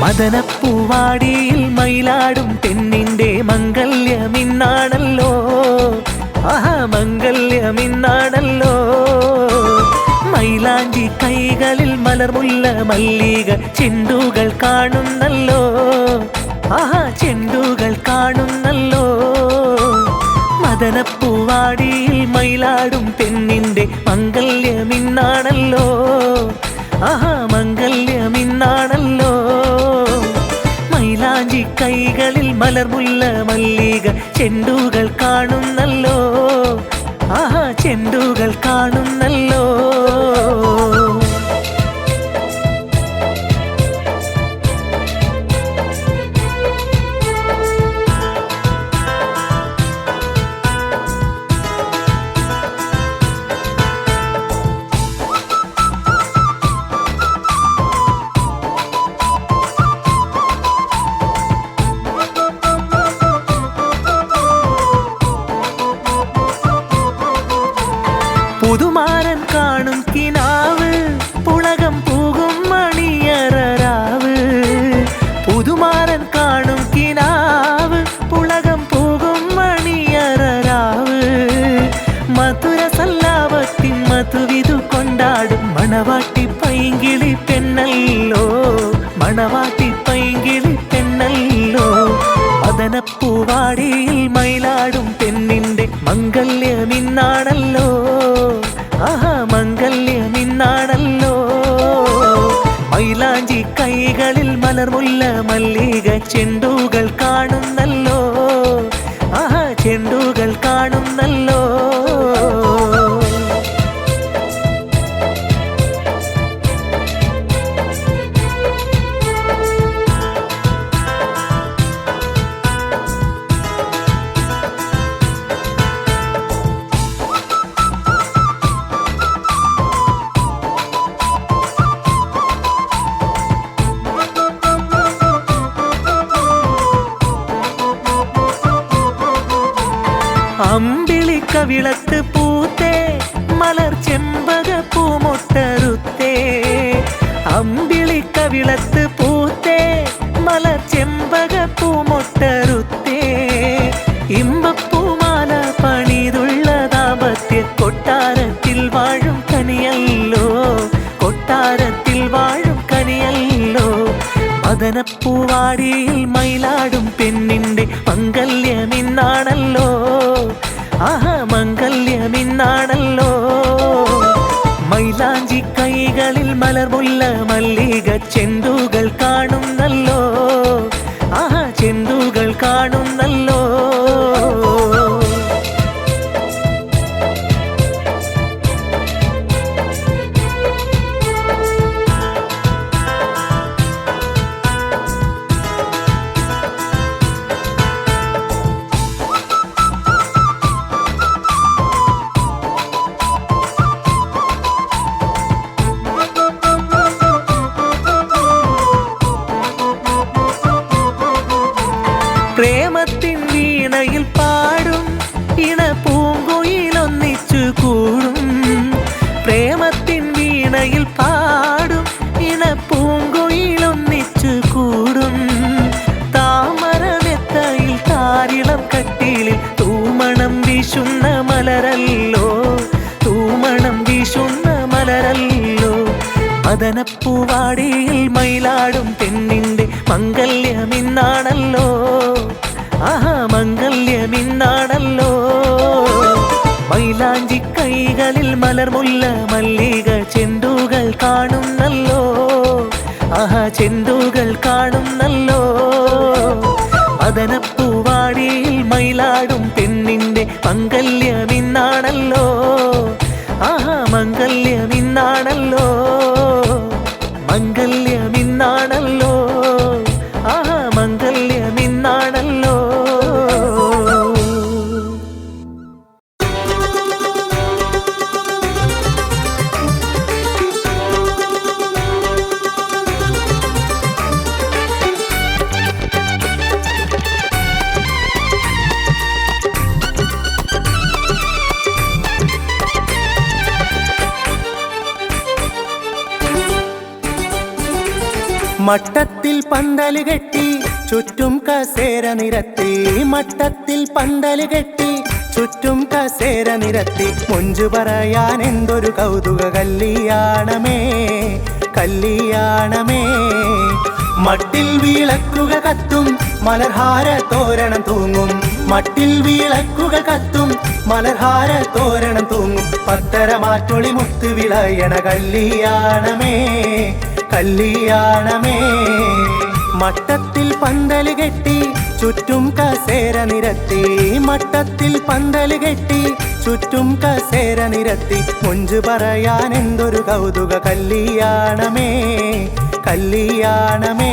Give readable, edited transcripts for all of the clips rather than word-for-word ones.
മദനപ്പൂവാടിയിൽ മയിലാടും പെണ്ണിന്റെ മംഗല്യമിന്നാണല്ലോ. ആഹാ മംഗല്യമിന്നാണല്ലോ. മൈലാഞ്ചി കൈകളിൽ മലർമുല്ല മല്ലിക ചെണ്ടുകൾ കാണുന്നല്ലോ. ആഹാ ചെണ്ടുകൾ കാണുന്നല്ലോ. മദനപ്പൂവാടിയിൽ മയിലാടും പെണ്ണിന്റെ മംഗല്യമിന്നാണല്ലോ. ആഹാ മംഗല്യമിന്നാണല്ലോ. മൈലാഞ്ചി കൈകളിൽ മലർമുല്ല മല്ലിക ചെണ്ടുകൾ കാണുന്നല്ലോ. ആഹാ ചെണ്ടുകൾ കാണുന്നല്ലോ. പുതുമാരൻ കാണും കിനാവ് പുളകം പൂകും മണിയറാവ്. പുതുമാരൻ കാണും കിനാവ് പുളകം പൂകും മണിയറാവ്. മധുര സല്ലാപത്തിൻ മധുവിധു കൊണ്ടാടും മണവാട്ടി പൈങ്കിളി പെണ്ണല്ലോ. മണവാട്ടി പൈങ്കിളി പെണ്ണല്ലോ. മദനപ്പൂവാടിയിൽ മയിലാടും പെണ്ണിന്റെ മംഗല്യമിന്നാണല്ലോ. ആഹാ മംഗല്യമിന്നാണല്ലോ. മൈലാഞ്ചി കൈകളിൽ മലർമുല്ല മല്ലിക ചെണ്ടുകൾ കാണുന്നല്ലോ. ആഹാ ചെണ്ടുകൾ കാണുന്നല്ലോ. അമ്പിളിക്കവിളത്ത് പൂത്തേ മലർ ചെമ്പക പൂമൊട്ടറുത്തേ. അമ്പിളിക്കവിളത്ത് പൂത്തേ മലർ ചെമ്പക പൂമൊട്ടറുത്തേ. ഇമ്പപ്പൂമാല പണിതുള്ള ദാമ്പത്യ കൊട്ടാരത്തിൽ വാഴും കനിയല്ലോ. കൊട്ടാരത്തിൽ വാഴും കനിയല്ലോ. മദനപ്പൂവാടിയിൽ മയിലാടും പെണ്ണിന്റെ മംഗല്യമിന്നാണല്ലോ. ആഹാ മംഗല്യമിന്നാണല്ലോ. മൈലാഞ്ചി കൈകളിൽ മലർമുല്ല മല്ലിക ചെണ്ടുകൾ കാണുന്നല്ലോ. ആഹാ ചെണ്ടുകൾ കാണുന്നല്ലോ. പ്രേമത്തിൻ വീണയിൽ പാടും ഇണ പൂങ്കുയിലൊന്നിച്ചു കൂടും. പ്രേമത്തിൻ വീണയിൽ പാടും ഇണ പൂങ്കുയിലൊന്നിച്ചു കൂടും. താമരമെത്തയിൽ താരിളം കട്ടിലിൽ തൂമണം വീശുന്ന മലരല്ലോ. തൂമണം വീശുന്ന മലരല്ലോ. മദനപ്പൂവാടിയിൽ മയിലാടും പെണ്ണിന്റെ മംഗല്യമിന്നാണല്ലോ. ആഹാ മംഗല്യമിന്നാണല്ലോ. മൈലാഞ്ചി കൈകളിൽ മലർമുല്ല മല്ലിക ചെണ്ടുകൾ കാണുന്നല്ലോ. ആഹാ ചെണ്ടുകൾ കാണുന്നല്ലോ. മദനപ്പൂവാടിയിൽ മയിലാടും പെണ്ണിന്റെ മംഗല്യമിന്നാണല്ലോ. ആഹാ മംഗല്യമിന്നാണല്ലോ. മംഗല്യമിന്നാണല്ലോ. ആഹാ മംഗല്യമിന്നാണല്ലോ. മട്ടത്തിൽ പന്തല് കെട്ടി ചുറ്റും കസേര നിരത്തി മട്ടത്തിൽ പന്തല് കെട്ടി ചുറ്റും കസേര നിരത്തി മൊഞ്ചു പറയാൻ എന്തൊരു കൗതുക കല്യാണമേ കല്യാണമേ മട്ടിൽ വിളക്കുകൾ കത്തും മലർഹാര തോരണം തൂങ്ങും മട്ടിൽ വിളക്കുകൾ കത്തും മലർഹാര തോരണം തൂങ്ങും പത്തര മാറ്റൊളി മുത്ത് വിളയണ കല്യാണമേ കല്യാണമേ മട്ടത്തിൽ പന്തല് കെട്ടി ചുറ്റും കസേര നിരത്തി മട്ടത്തിൽ പന്തല് കെട്ടി ചുറ്റും കസേര നിരത്തി മൊഞ്ചു പറയാൻ എന്തൊരു കൗതുക കല്യാണമേ കല്യാണമേ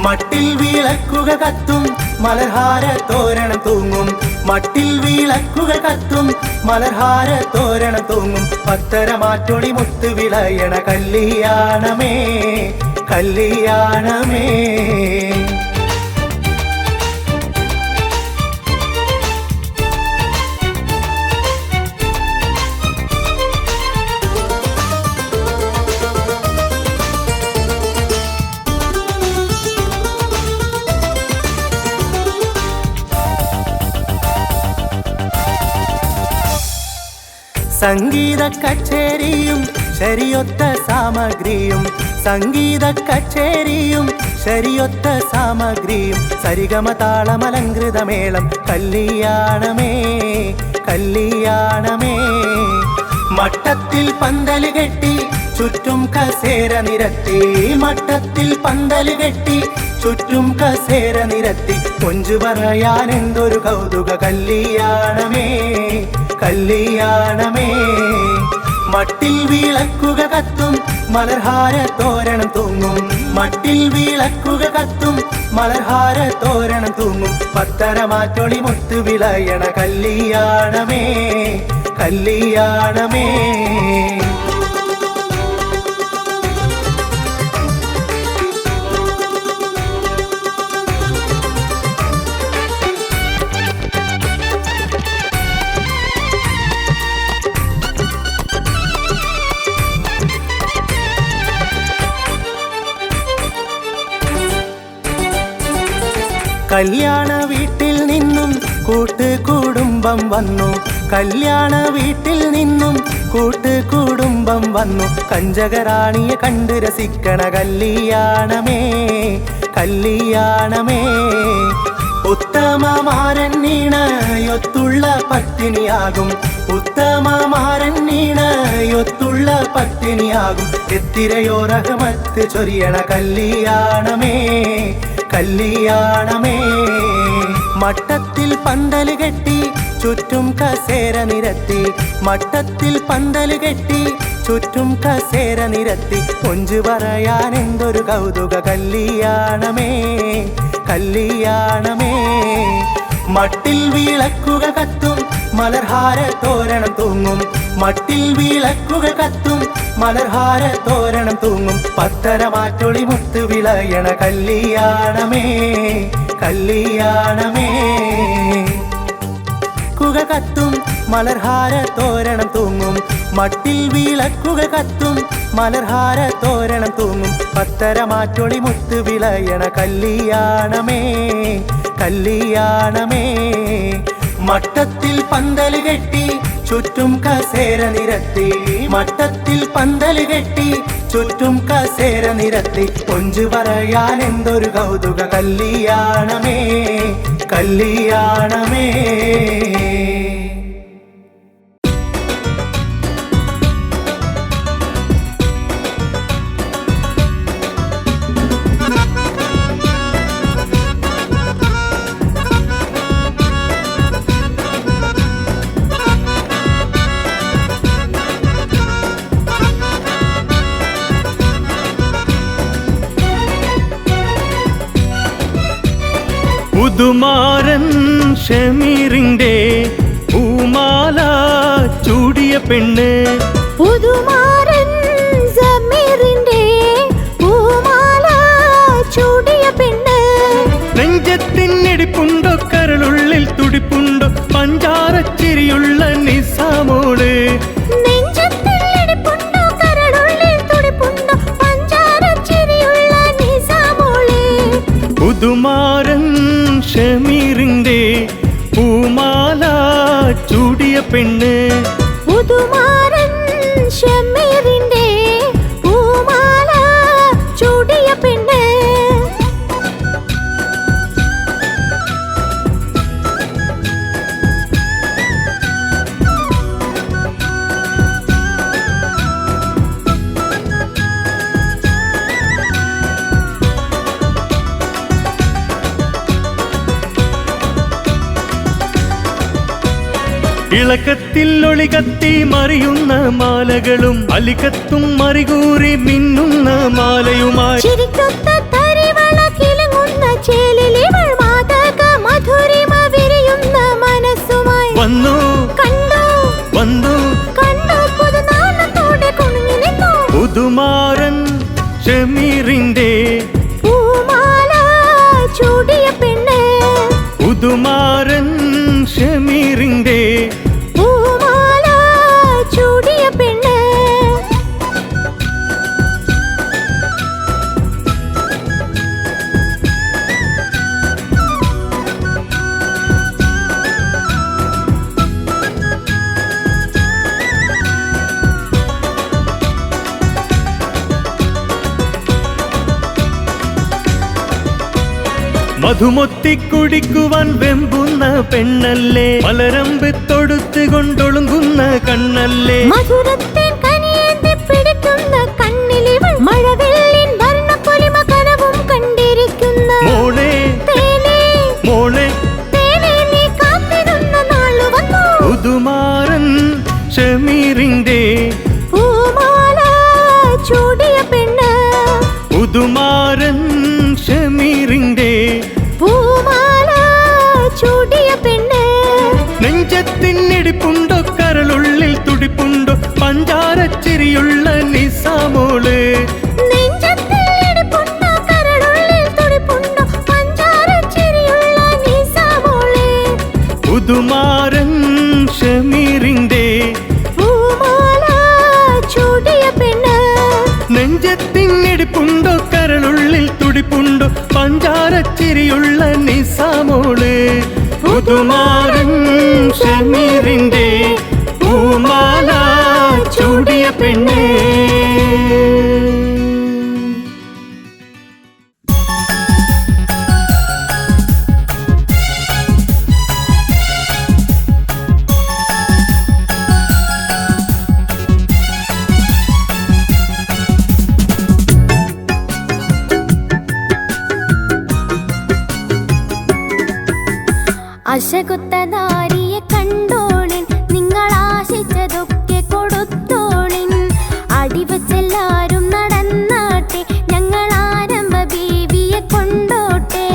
മട്ടിൽ വിളക്കുകൾ കത്തും മലർഹാര തോരണം തൂങ്ങും മട്ടിൽ വിളക്കുകൾ കത്തും മലർഹാര തോരണം തൂങ്ങും പത്തര മാറ്റൊളി മുത്ത് വിളയണ കല്യാണമേ കല്യാണമേ സംഗീത കച്ചേരിയും ശരിയൊത്ത സാമഗ്രിയും സംഗീത കച്ചേരിയും ശരിയൊത്ത സാമഗ്രിയും സരിഗമ താളമലങ്കൃതമേളം കല്യാണമേ കല്യാണമേ മട്ടത്തിൽ പന്തല് കെട്ടി ചുറ്റും കസേര നിരത്തി മട്ടത്തിൽ പന്തല് കെട്ടി ചുറ്റും കസേര നിരത്തി കൊഞ്ചു പറയാൻ എന്തൊരു കൗതുക കല്യാണമേ കല്യാണമേ മട്ടിൽ വിളക്കുകൾ കത്തും മലർഹാര തോരണം തൂങ്ങും മട്ടിൽ വിളക്കുകൾ കത്തും മലർഹാര തോരണം തൂങ്ങും പത്തര മാറ്റൊളി മുത്ത് വിളയണ കല്യാണമേ കല്യാണമേ കല്യാണ വീട്ടിൽ നിന്നും കൂട്ടുകുടുംബം വന്നു കല്യാണ വീട്ടിൽ നിന്നും കൂട്ടുകുടുംബം വന്നു കഞ്ചകറാണിയെ കണ്ട് രസിക്കണ കല്യാണമേ കല്യാണമേ ഉത്തമമാരൻ നീണയൊത്തുള്ള പട്ടിണിയാകും ഉത്തമമാരൻ നീണയൊത്തുള്ള പട്ടിണിയാകും എത്തിരയോ റഹ്മത്ത് ചൊരിയണ കല്യാണമേ കല്യാണമേ മട്ടത്തിൽ പന്തല് കെട്ടി ചുറ്റും കസേര നിരത്തി മട്ടത്തിൽ പന്തല് കെട്ടി ചുറ്റും കസേര നിരത്തി കൊഞ്ചു പറയാൻ എന്തൊരു കൗതുക കല്യാണമേ കല്യാണമേ മട്ടിൽ വിളക്കുകൾ കത്തും മലർഹാര തോരണം തൂങ്ങും മട്ടിൽ വിളക്കുകൾ കത്തും മലർഹാര തോരണം തൂങ്ങും പത്തര മാറ്റൊളി മുത്ത് വിളയണ കല്യാണമേ കല്യാണമേ കുക കത്തും മലർഹാര തോരണം തൂങ്ങും മട്ടിൽ വിളക്കുകൾ കത്തും മലർഹാര തോരണം തൂങ്ങും പത്തര മാറ്റൊളി മുത്ത് വിളയണ കല്യാണമേ കല്യാണമേ മട്ടത്തിൽ പന്തല് കെട്ടി ചുറ്റും കസേര നിരത്തി മട്ടത്തിൽ പന്തല് കെട്ടി ചുറ്റും കസേര നിരത്തി കൊഞ്ചു പറയാൻ എന്തൊരു കൗതുക കല്യാണമേ കല്യാണമേ പുതുമാരൻ ഷമീറിന്റെ പൂമാല ചൂടിയ പെണ്ണ് പുതുമാരൻ ഷമീറിന്റെ പൂമാല ചൂടിയ പെണ്ണ് നെഞ്ചത്തിനിടിപ്പുണ്ടോ കരളുള്ളിൽ തുടിപ്പുണ്ടോ പഞ്ചാരച്ചിരിയുള്ള നിസാമോള് നെഞ്ചത്തിനിടിപ്പുണ്ടോ കരളുള്ളിൽ തുടിപ്പുണ്ടോ പഞ്ചാരച്ചിരിയുള്ള പെണ്ണ്. പുതുമാരൻ ഷമീറിന്റെ പൂമാല ചൂടിയ പെണ്ണ്. ഇളക്കത്തിൽ ഒളികത്തി മറിയുന്ന മാലകളും അലികത്തും മറികൂറി മിന്നുന്ന മാലയുമായി ചിരിക്കൊത്ത തരിവള കിലുങ്ങുന്ന ചേലിലിവൾ മാതക മധുരിമ വിരിയുന്ന മനസ്സുമായി വന്നു കണ്ടു വന്നു കണ്ടു പുതുനാളത്തോടെ കുണുങ്ങി നിന്നു. പുതുമാരൻ ഷമീറിന്റെ പൂമാല ചൂടിയ പെണ്ണ്. പുതുമാരൻ ഷമീറിന്റെ പൂമാല ചൂടിയ പെണ്ണ്. മധുമൊത്തി കുടിക്കുവാൻ വെമ്പുന്ന പെണ്ണല്ലേ, പലരമ്പ് തൊടുത്ത് കൊണ്ടൊളുങ്ങുന്ന കണ്ണല്ലേ. മധുരത്തിൻ കനിയേന്തി പിടിക്കുന്ന കണ്ണിലിവൾ മഴവെള്ളിൻ വർണ്ണപ്പൊലിമ കനവും കണ്ടിരിക്കുന്ന മോളെ തേനേ മോളെ തേനേ നീ കാത്തിരുന്ന നാളു വന്നു. പുതുമാരൻ ഷമീറിന്റെ പൂമാല ചൂടിയ പെണ്ണ്. പുതുമാരൻ ഷമീറിന്റെ പൂമാല ചൂടിയ പെണ്ണ്. നെഞ്ചത്തിനിടിപ്പുണ്ടോ കരളുള്ളിൽ തുടിപ്പുണ്ടോ പഞ്ചാരച്ചിരിയുള്ള നിസാമോള്. നെഞ്ചത്തിൽ ഇടിപ്പുണ്ടോ കരളുള്ളിൽ തുടിപ്പുണ്ടോ പഞ്ചാരച്ചിരിയുള്ള നിസാമോളെ. പുതുമാരൻ ഷമീറിന്റെ പൂമാല ചൂടിയ പെണ്ണ്. നെഞ്ചത്തിനിടിപ്പുണ്ടോ കരളുള്ളിൽ തുടിപ്പുണ്ടോ പഞ്ചാരച്ചിരിയുള്ള നിസാമോള്. പുതുമാരൻ ഷമീറിന്റെ പൂമാല ചൂടിയ പെണ്ണ്. അശകുത്തനാരിയെ കണ്ടോളിൻ, നിങ്ങൾ ആശിച്ചതൊക്കെ കൊടുത്തോളിൻ. അടിവച്ചെല്ലാരും നടന്നാട്ടെ, ഞങ്ങൾ ആരംഭ ബീവിയെ കൊണ്ടോട്ടെ.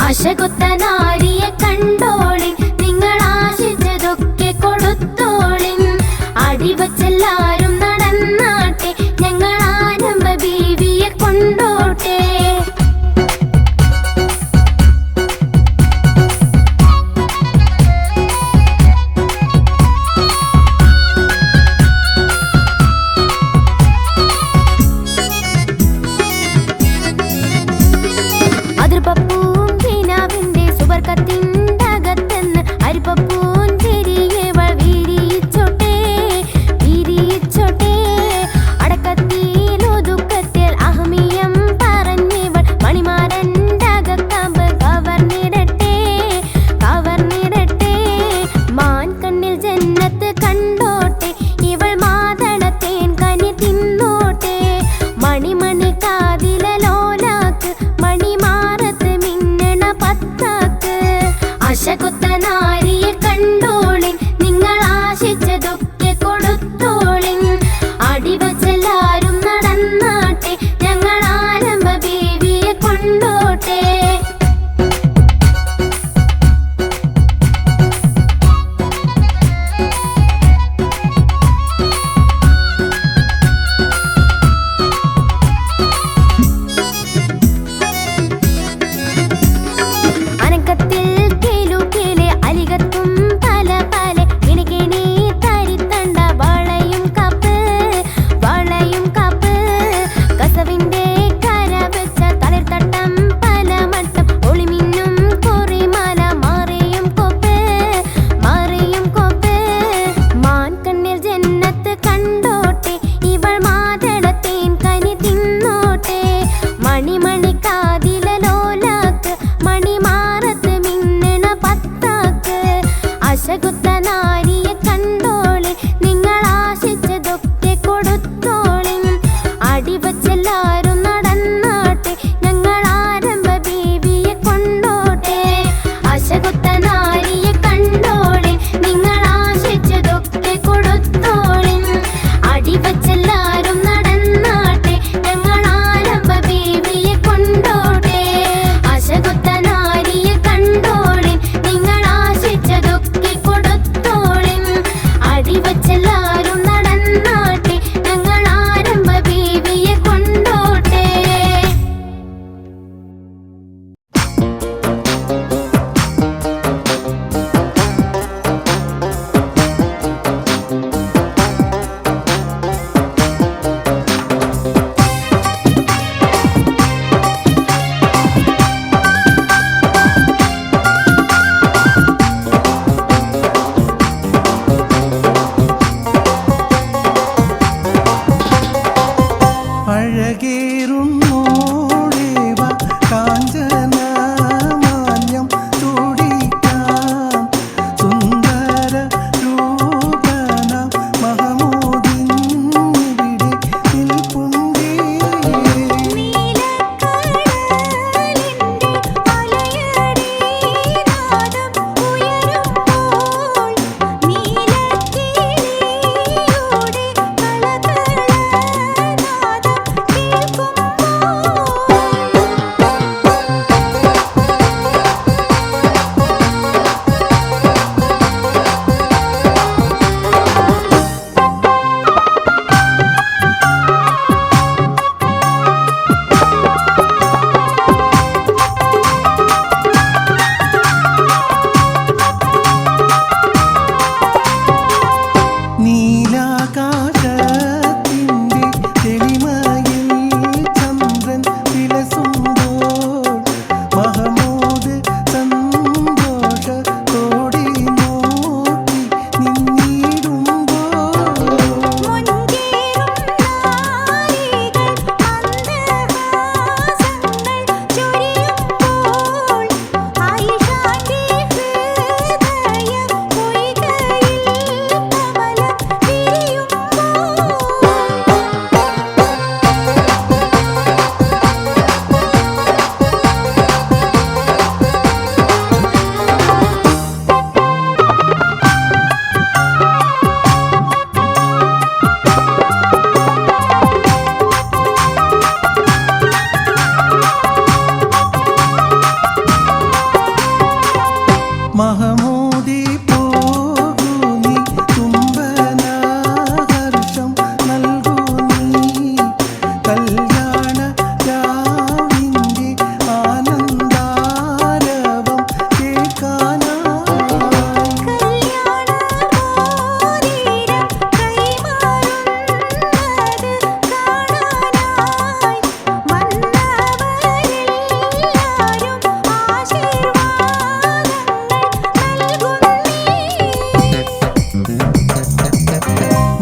അശകുത്തനാരിയെ കണ്ടോളിൻ, നിങ്ങൾ ആശിച്ചതൊക്കെ കൊടുത്തോളിൻ. അടിവച്ചെല്ലാരും നടന്നാട്ടെ, ഞങ്ങൾ ആരംഭ ബീവിയെ കൊണ്ടോട്ടെ. അതിർപ്പപ്പൂം ചീനാവിന്റെ സുബർക്കത്തിൻ്റെ അകത്തെന്ന് അരിപ്പപ്പൂൻ ചെരിയവൾ വീരിയിച്ചോട്ടെ.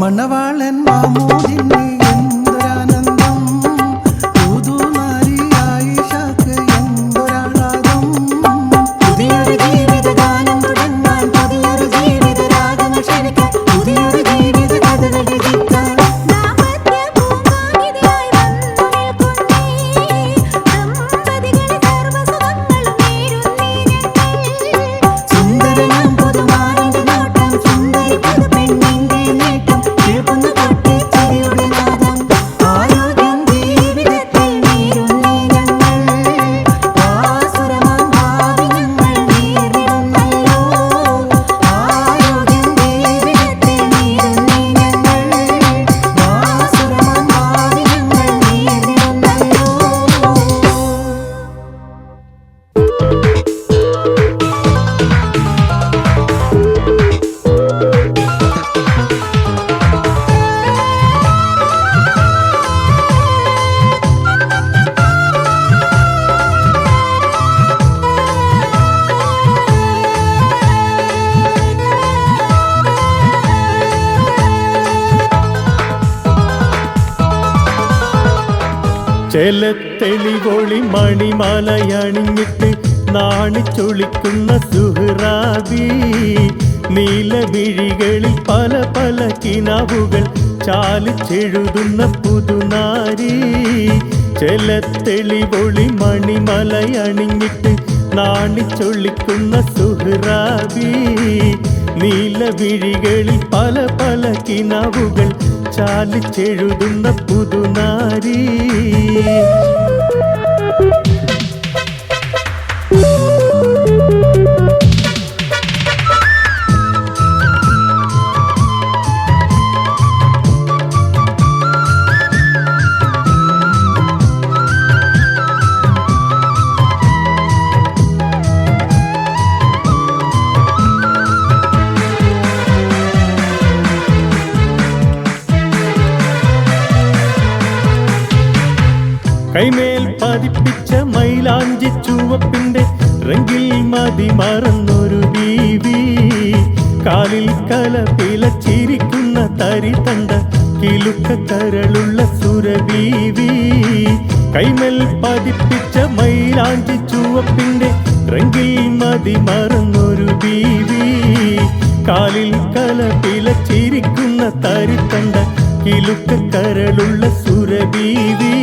മണവാളൻ മാമൂദിന് എന്തൊരാനന്ദം, പുതുനാരി ആയിഷക്ക് എന്തൊരാഹ്ലാദം. പുതിയൊരു ജീവിതഗാനം തുടങ്ങാൻ, പുതിയൊരു ജീവിതരാഗങ്ങൾ ക്ഷണിക്കാൻ, പുതിയൊരു ജീവിത കഥകൾ രചിക്കാൻ. ദാമ്പത്യ പൂങ്കാവിതയായി വന്നു നിൽക്കുന്നേ, ദമ്പതികളെ സർവ്വസുഖങ്ങളും നേരുന്നേ ഞങ്ങൾ. സുന്ദരനാം പുതുമാരന്റെ നോട്ടം, സുന്ദരി പുതുപെണ്ണിന്റെ നേട്ടം, കേൾക്കുന്ന പൊട്ടിച്ചിരിയുടെ നാദം. ആരോഗ്യം ജീവിതത്തിൽ നേരുന്നേ ഞങ്ങൾ, ആസുരമാം ഭാവി ഞങ്ങൾ നേരിടുന്നല്ലോ. ആരോഗ്യം ജീവിതത്തിൽ നേരുന്നേ ഞങ്ങൾ, ആസുരമാം ഭാവി ഞങ്ങൾ നേരിടുന്നല്ലോ. ചെലത്തെളിവൊളി മണിമാലയണിഞ്ഞിട്ട് നാണിച്ചൊളിക്കുന്ന സുഹ്റാബി, നീലമിഴികളിൽ പല പല കിനാവുകൾ ചാലിച്ചെഴുതുന്ന പുതുനാരി. ചെലത്തെളിവൊളി മണിമലയണിഞ്ഞിട്ട് നാണിച്ചൊളിക്കുന്ന സുഹ്റാബി, നീലമിഴികളിൽ പല പല കിനാവുകൾ ചാലിച്ചെഴുതുന്ന പുതുനാരി. കൈമേൽ പതിപ്പിച്ച മൈലാഞ്ചി ചുവപ്പിന്റെ റെങ്കിൽ മതി മറന്നൊരു ബീവി, കാലിൽ കലപില ചിരിക്കുന്ന തരിതണ്ട കിലുക്ക കരളുള്ള സുരബീവി. കൈമേൽ പതിപ്പിച്ച മൈലാഞ്ചി ചുവപ്പിന്റെ റെങ്കിൽ മതി മറന്നൊരു ബീവി, കാലിൽ കലപില ചിരിക്കുന്ന തരിതണ്ട കിലുക്ക കരളുള്ള സുരബീവി.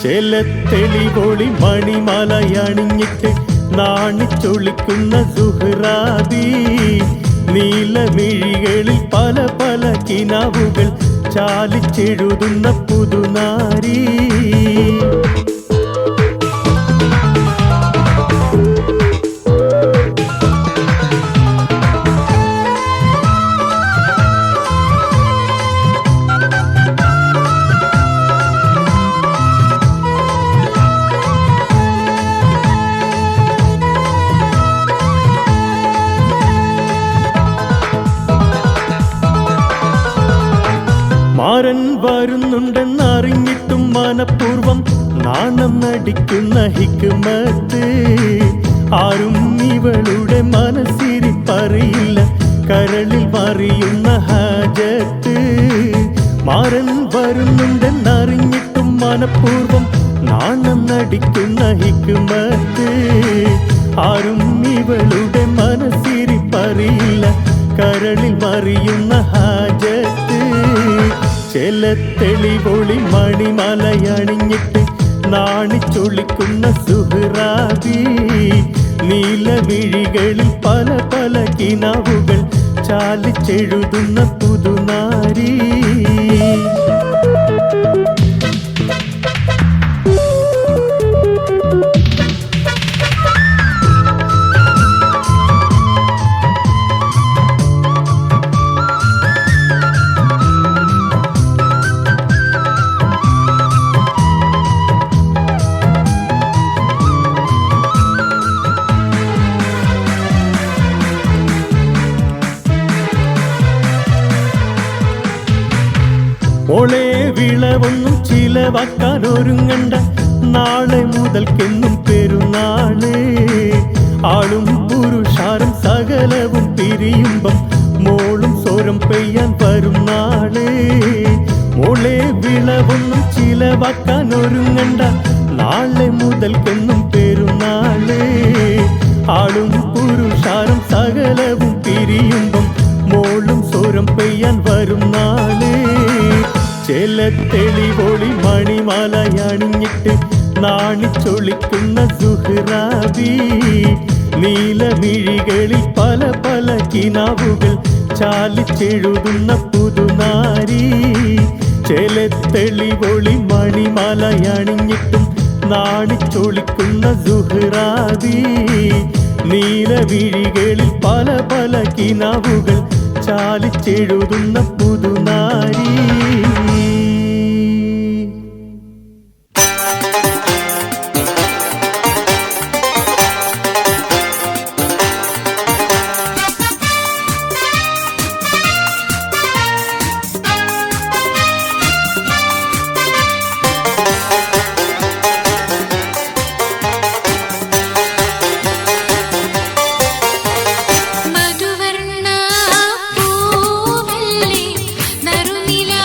ചെലത്തെളിവൊളി മണിമാലയണിഞ്ഞിട്ട് നാണിച്ചൊളിക്കുന്ന സുഹ്റാബി, നീലമിഴികളിൽ പല പല കിനാവുകൾ ചാലിച്ചെഴുതുന്ന പുതുനാരി. മാരൻ വരുന്നുണ്ടെന്നറിഞ്ഞിട്ടും മനഃപൂർവം നാണം നടിക്കുന്ന ഹിക്മത്ത്, ആരും ഇവളുടെ മനസ്സിരിപ്പറിയില്ല കരളിൽ മറിയുന്ന ഹാജത്ത്. മാരൻ വരുന്നുണ്ടെന്നറിഞ്ഞിട്ടും മനഃപൂർവം നാണം നടിക്കുന്ന ഹിക്മത്ത്, ആരും ഇവളുടെ മനസ്സിരിപ്പറിയില്ല കരളിൽ മറിയുന്ന ഹാജത്ത്. ചെലത്തെളിവൊളി മണിമലയണിഞ്ഞിട്ട് നാണിച്ചൊളിക്കുന്ന സുഹ്റാബി, നീലമിഴികളിൽ പല പല കിനാവുകൾ ചാലിച്ചെഴുതുന്ന പുതുനാരി. മോളെ വിളവൊന്നും ചിലവാക്കാൻ ഒരുങ്ങണ്ട, നാളെ മുതൽക്കെന്നും പെരുന്നാള്. ആളും പുരുഷാരും സകലവും പിരിയുമ്പം മോളും സ്വരം പെയ്യാൻ വരും നാള്. മോളെ വിളവൊന്നും ചിലവാക്കാൻ ഒരുങ്ങണ്ട, നാളെ മുതൽക്കെന്നും പെരുന്നാള്. ആളും പുരുഷാരും സകലവും പിരിയുമ്പം മോളും സ്വരം പെയ്യാൻ വരും നാള്. ചില തെളിവൊളി മണിമാലയണിഞ്ഞിട്ട് നാണിച്ചൊളിക്കുന്ന സുഹ്റാബി, നീലമിഴികളിൽ പല പല കിനാവുകൾ ചാലിച്ചെഴുതുന്ന പുതുനാരി. ചില തെളിവൊളി മണിമാലയണിഞ്ഞിട്ടും നാണിച്ചൊളിക്കുന്ന സുഹ്റാബി, നീലമിഴികളിൽ പല പല കിനാവുകൾ ചാലിച്ചെഴുതുന്ന പുതുനാരി. മധുവർണ്ണ പൂവല്ലേ നറുനിലാ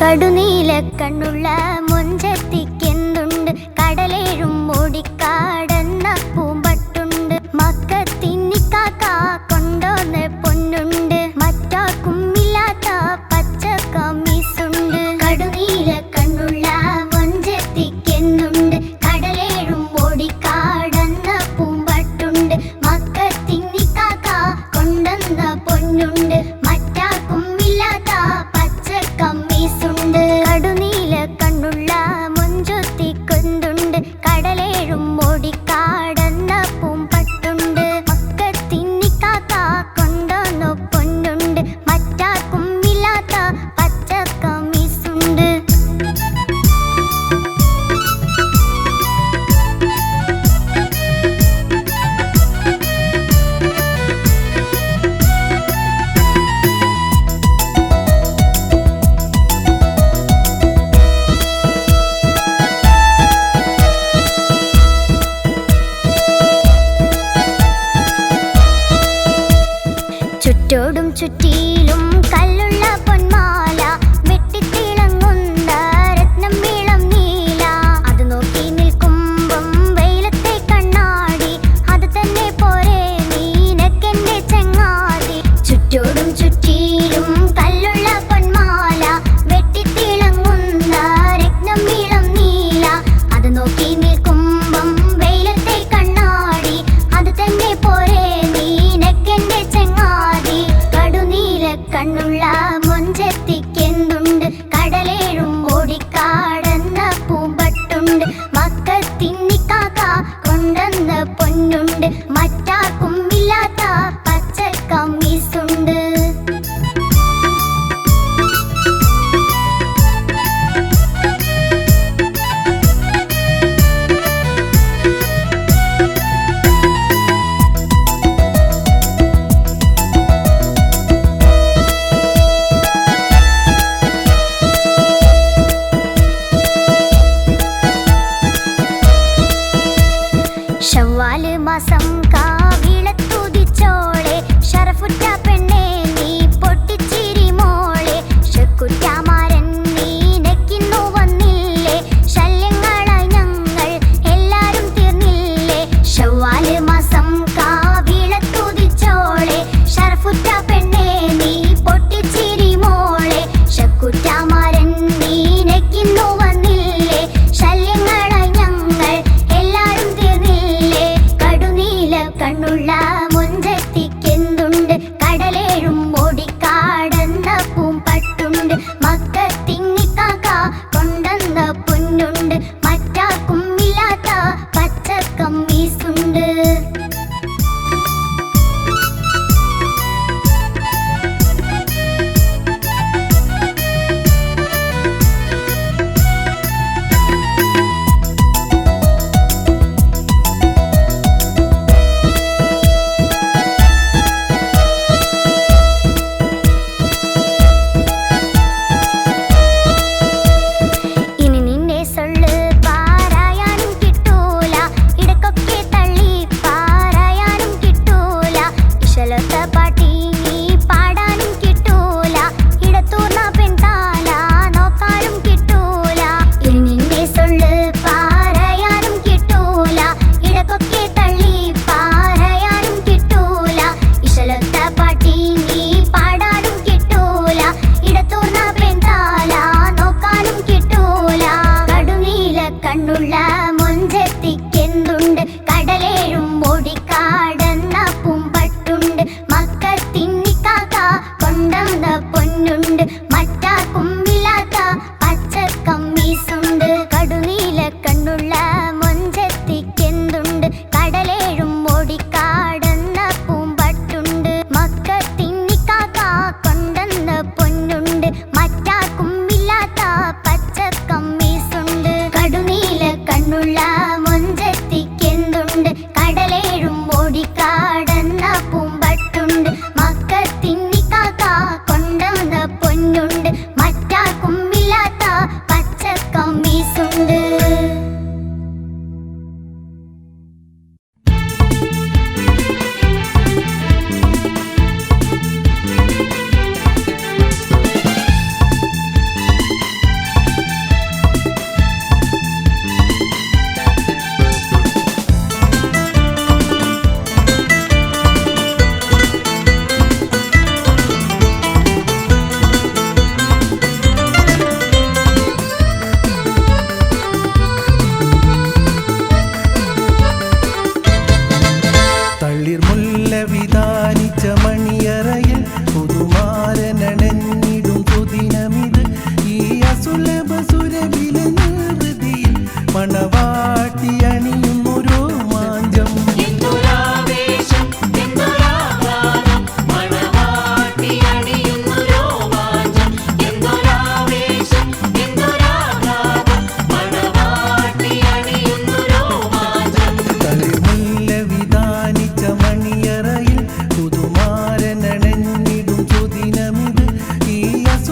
കടുനീല കണ്ണുള്ള മൊഞ്ചത്തിക്കെന്തുണ്ട് കടലേഴും ഓടിക്കാടന്ന പൂമ്പട്ടുണ്ട് മക്കത്തിന്നിക്കാക്ക കൊണ്ടോന്ന് പൊന്നുണ്ട് മറ്റാർക്കും ഇല്ലാത്ത പച്ച കമ്മീസുണ്ട് കടുനീല കണ്ണുള്ള മൊഞ്ചത്തിക്കെന്തുണ്ട് കടലേഴും ഓടിക്കാടന്ന പൂമ്പട്ടുണ്ട് മക്കത്തിന്നിക്കാക്ക കൊണ്ടുവന്ന പൊന്നുണ്ട് മറ്റാർക്കും ഇല്ലാത്ത പച്ച കമ്മീസുണ്ട് കടുനീല കണ്ണുള്ള മൊഞ്ചത്തിക്കൊന്തുണ്ട് കടലേഴും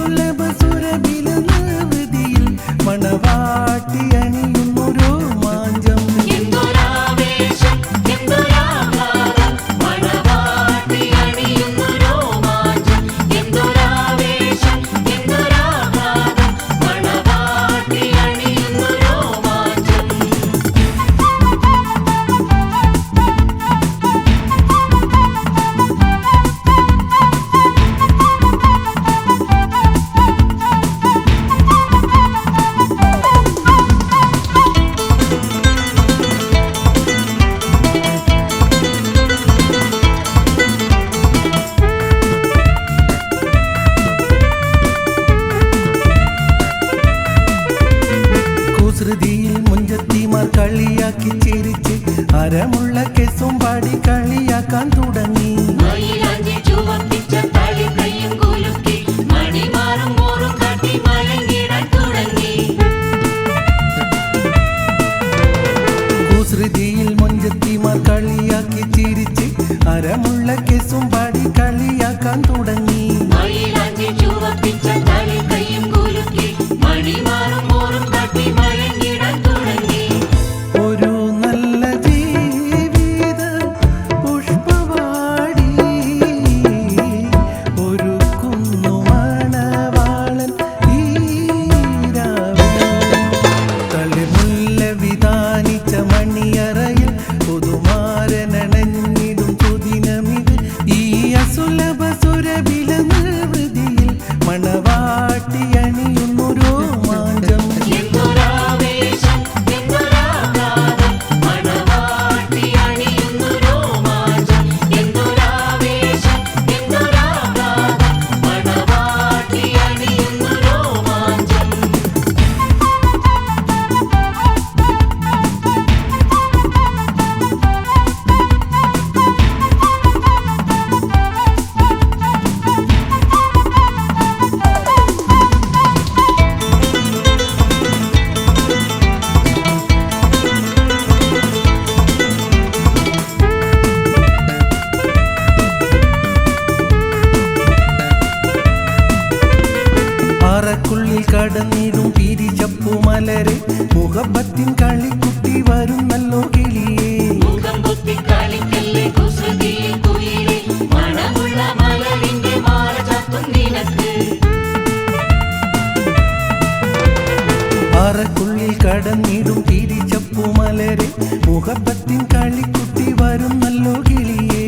അസുലഭ സുരഭില നിർവൃതിയിൽ മണവാട്ടി അണിയുന്നു രോമാഞ്ചം കുസൃതിയിൽ മുഞ്ചത്തിമാർ കളിയാക്കി ചിരിച്ച് അരമുള്ള കെസും പാടി കളിയാക്കാൻ തുടങ്ങി കുസൃതിയിൽ മുഞ്ചത്തിമാർ കളിയാക്കി ചിരിച്ച് അരമുള്ള കെസും പാടി കളിയാക്കാൻ തുടങ്ങി ഒരു നല്ല ജീവിത പുഷ്പവാടി ഒരു കുന്നുമണവാളൻ തളിമുല്ല വിധാനിച്ച മണിയറയിൽ പുതുമാരനണഞ്ഞിടും പുതിനമിത് ഈ അസുലഭ സുരഭില നിർവൃതിയിൽ മണവാട്ടി അണിയുന്നു രോമാഞ്ചം പാറക്കുള്ളിൽ കടന്നിടും പിരിച്ചപ്പു മലരെ മുഖപ്പത്തിൻ കളിക്കുട്ടി വരുന്നല്ലോ കിളിയേ പാറക്കുള്ളിൽ കടന്നിടും പിരിച്ചപ്പു മലരെ മുഖപ്പത്തിൻ കളിക്കുട്ടി വരുന്നല്ലോ കിളിയേ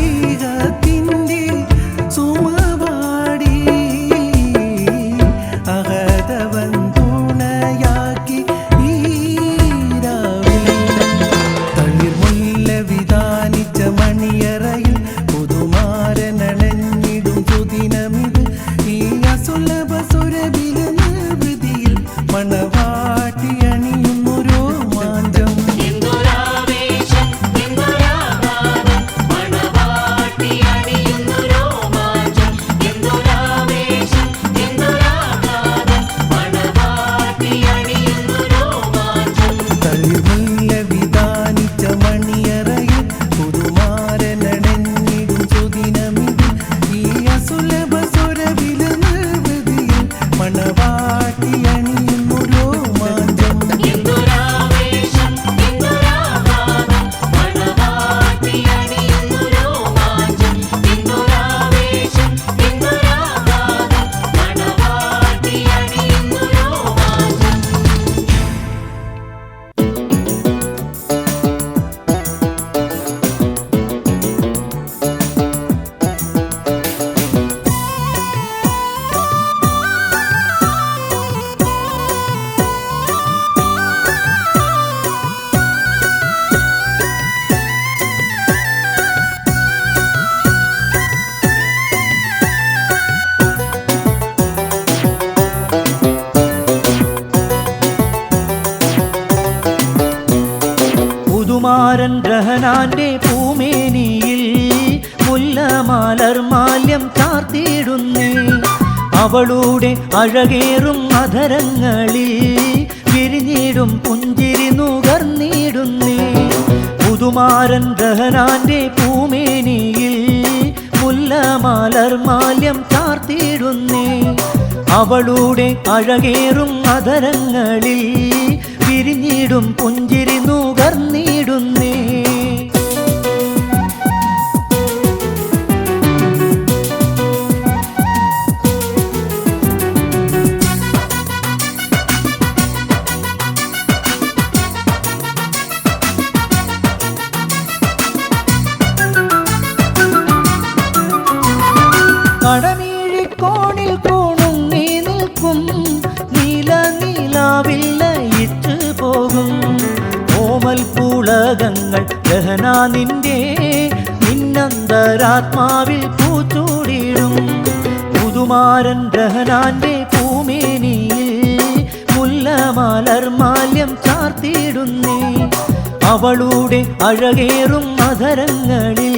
നിനക്കായിട്ടീകത്തിൻ്റെ സുമവാടി അഹതവൻ തുണയാക്കി ഈരാവിലെ തളിർമുല്ല വിധാനിച്ച മണിയറയിൽ പുതുമാരനണഞ്ഞിടും പുതിനമിത് ഈ അസുലഭ സുരഭില നിർവൃതിയിൽ മണവാട്ടി അണിയുന്നു രോമാഞ്ചം തളിർമുല്ല വിധാനിച്ച മണിയറയിൽ പുതുമാരനണഞ്ഞിടും സുദിനമിത് ഈ അസുലഭ സുരഭില നിർവൃതിയിൽ മണവാട്ടി അണിയുന്നു രോമാഞ്ചം പുതുമാരൻ ഗ്രഹനാന്റെ പൂമേനിയിൽ മുല്ലമാലർ മാല്യം ചാർത്തിയിടുന്നേ അവളുടെ അഴകേറും അധരങ്ങളിൽ വിരിഞ്ഞിടും പുഞ്ചിരി നുകർന്നിടുന്നേ പുതുമാരൻ ദഹനാന്റെ പൂമേനിയിൽ മുല്ലമലർ മാല്യം ചാർത്തിയിടുന്നേ അവളുടെ അഴകേറും അധരങ്ങളിൽ വിരിഞ്ഞിടും പുഞ്ചിരി നുകർന്നിടുന്നേ കടമീഴിക്കോണിൽ കോണുങ്ങി നിൽക്കും നീല നീലാവിൽ ലയിച്ചു പോകും ഓമൽ പുളകങ്ങൾ ദഹനാ നിന്റെ നിന്നന്തരാത്മാവിൽ പൂച്ചൂടിയിടും പുതുമാരൻ ദഹനാന്റെ പൂമേനിയിൽ മുല്ലമലർ മാല്യം ചാർത്തിയിടുന്നേ അവളുടെ അഴകേറും അധരങ്ങളിൽ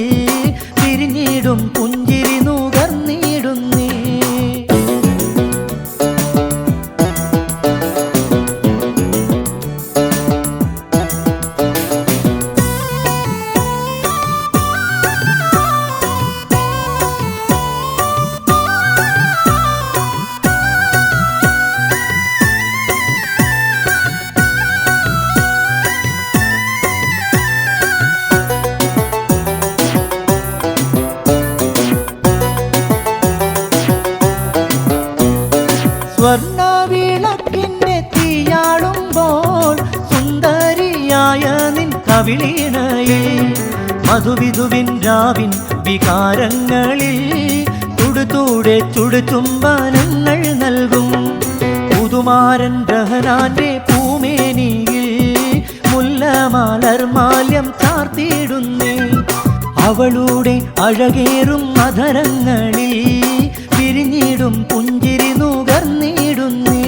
വിരിഞ്ഞിടും പുഞ്ചിരി നുകർന്നിടുന്നേ സ്വർണ്ണവിളക്കിന്റെ തീയാടുമ്പോൾ സുന്ദരിയായ നിൻ കവിളിണയിൽ മധുവിധുവിൻ രാവിൻ വികാരങ്ങളിൽ തുടുതൂടെ ചുടുചുംബനങ്ങൾ നൽകും പുതുമാരൻ ദഹനാന്റെ പൂമേനിയിൽ മുല്ലമലർ മാല്യം ചാർത്തിയിടുന്നേ അവളുടെ അഴകേറും അധരങ്ങളിൽ വിരിഞ്ഞിടും പുഞ്ചിരി നുകർന്നിടുന്നേ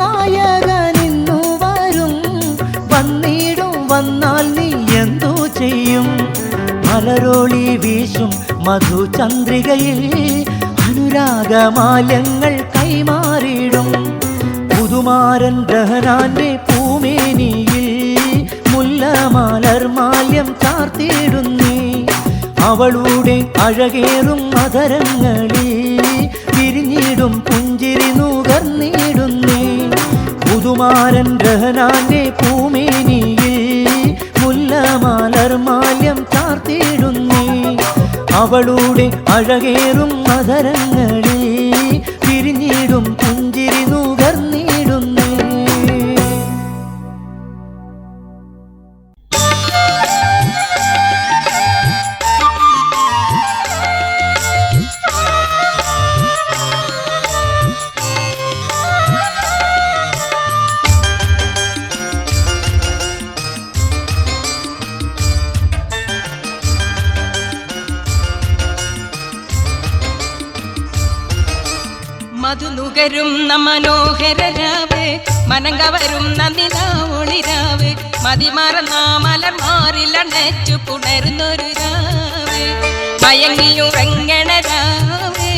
നിന്നാത്മനായകനിന്നു വരും വന്നിടും വന്നാൽ നീ എന്തു ചെയ്യും മലരോളി വീശും മധുചന്ദ്രികയിൽ അനുരാഗമാല്യങ്ങൾ കൈമാറിയിടും പുതുമാരൻ ദഹനാന്റെ പൂമേനിയിൽ മുല്ലമലർ മാല്യം ചാർത്തിയിടുന്നേ അവളുടെ അഴകേറും അധരങ്ങളിൽ വിരിഞ്ഞിടും പുഞ്ചിരി നുകർന്നിടുന്നേ പുതുമാരൻ ദഹനാന്റെ പൂമേനിയിൽ മുല്ലമലർ മാല്യം ചാർത്തിയിടുന്നേ അവളുടെ അഴകേറും അധരങ്ങളിൽ വിരിഞ്ഞിടും പുഞ്ചിരി നുകർന്നിടുന്നേ മധുനുകരും മനോഹര രാവ് മനങ്കവരും നിലാവൊളിരാവ് മതിമറന്ന മലർമാറിലണച്ചു പുണരുന്നൊരു രാവ് മയങ്ങിയുറങ്ങണ രാവ്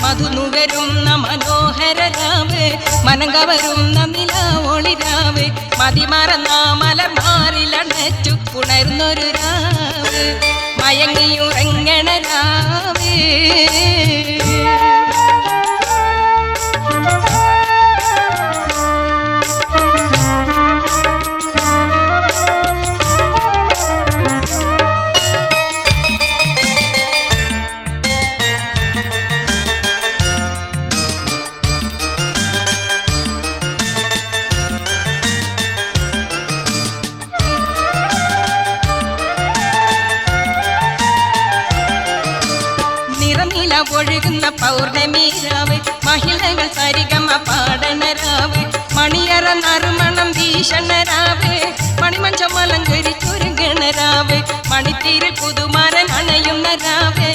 മധുനുകരും മനോഹര രാവ് മനങ്കവരും നിലാവൊളിരാവ് മതിമറന്ന മലർമാറിലണച്ചു പുണരുന്നൊരു രാവ് മയങ്ങിയുറങ്ങണ രാവ് ഒഴുകുന്ന പൗർണമി രാവ് മഹിളകൾ സരിഗമ പാടണ രാവ് മണിയറ നറുമണം വീശണ രാവ് മണിമഞ്ചം അലങ്കരിച്ചൊരുങ്ങണ രാവ് മണിത്തീരിൽ പുതുമാരൻ അണയുന്ന രാവ്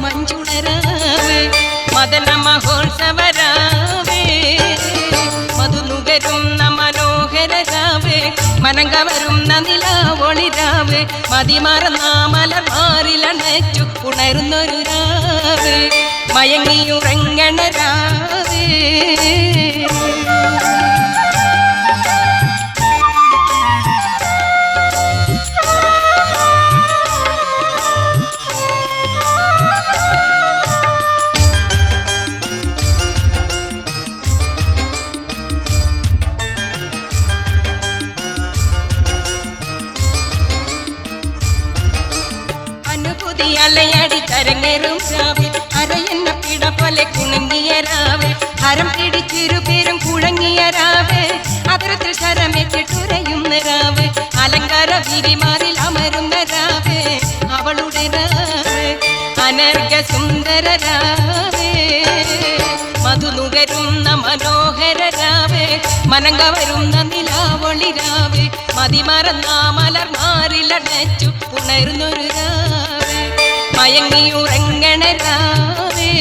മഞ്ചുള രാവ് മദന മഹോത്സവ രാവ് നുകരുന്ന മനോഹര രാവ് മനം കവരുന്ന നിലാവൊളിരാവ് മതിമറന്ന മലർമാറിലണച്ചു ഉണരുന്നൊരു രാവ് മയങ്ങിയുറങ്ങണ രാവ് അലയടി തരങ്ങേറും രാവിൽ അരയെന്ന പിട പോലെ കുണങ്ങിയ രാവ് ഹരം പിടിച്ചിരുപേരും കുഴങ്ങിയ രാവ് അതരത്തിൽ ശരമേറ്റിട്ടുരയുന്ന രാവ് അലങ്കാര വിരിമാറിൽ അമരുന്ന രാവ് അവളുടെ രാവ് അനർഘ സുന്ദര രാവ് മധു നുകരുന്ന മനോഹര രാവ് മനങ്ക വരുന്ന നിലാവൊളി രാവ് മതിമറന്ന മലർമാറിലടച്ചു ഉണർന്നൊരു രാവ് മയങ്ങിയുറങ്ങണ രാവേ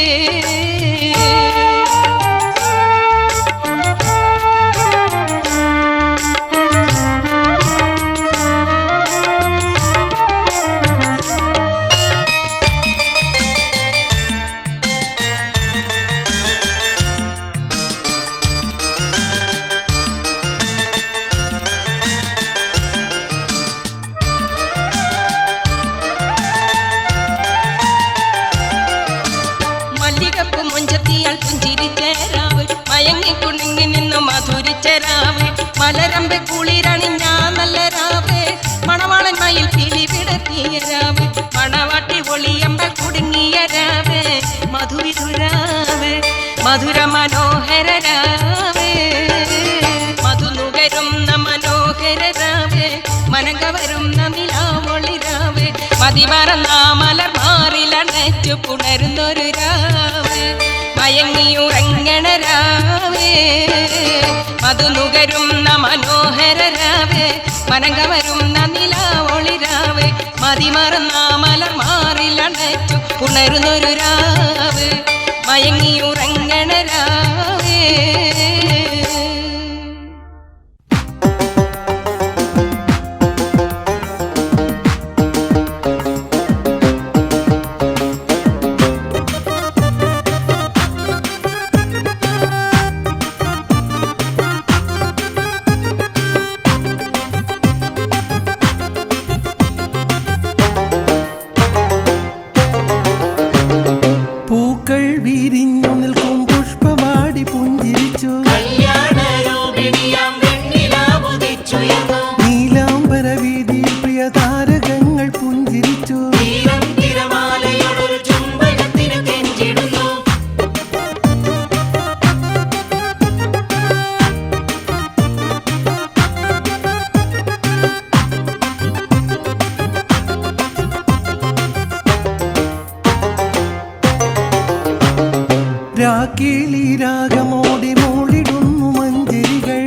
മലരമ്പ് കുളിരണിഞ്ഞ നല്ല രാവ് മണവാളൻ മയിൽ കിളി വിടത്തിയ രാവ് മണവാട്ടി ഒളിയമ്പ കുടുങ്ങിയ രാവ് മധുവിധുരാവ് മധുര മനോഹര രാവ് മധു നുകരുന്ന മനോഹര രാവ് മനങ്ക വരുന്ന നിലാവൊളി രാവ് മതിമറന്ന മലർമാറിലണച്ചു പുണരുന്നൊരു രാവ് മയങ്ങിയുറങ്ങണ രാവേ മധു നുകരുന്ന മനോഹര രാവ് മനങ്ക വരുന്ന നിലാവൊളി രാവ് മതിമറന്ന മലർമാറിലണച്ചു ഉണരുന്നൊരു രാവ് മയങ്ങിയുറങ്ങണ രാവേ രാഗമോടി മൂടിടുന്നു മഞ്ചരികൾ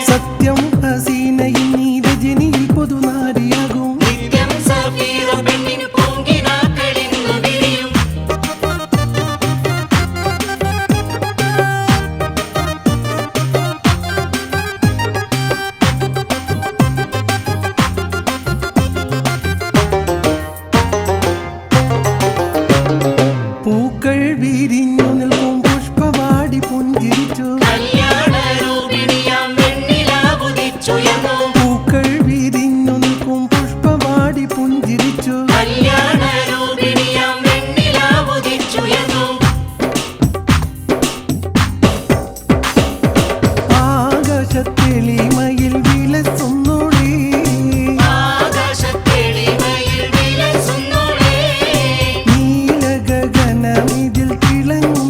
സത്യം ഹസീനയിൽ നീ രജനിയിൽ പൊതുനാരിയാകും പൂക്കൾ വിരിഞ്ഞു നിൽക്കും പുഷ്പവാടി പുഞ്ചിരിച്ചു പൂക്കൾ വിരിഞ്ഞു നിൽക്കും പുഷ്പവാടി പുഞ്ചിരിച്ചു ആകാശത്തെളിമയിൽ വിലസുന്നോളേ നീലഗഗനമിതിൽ തിളങ്ങും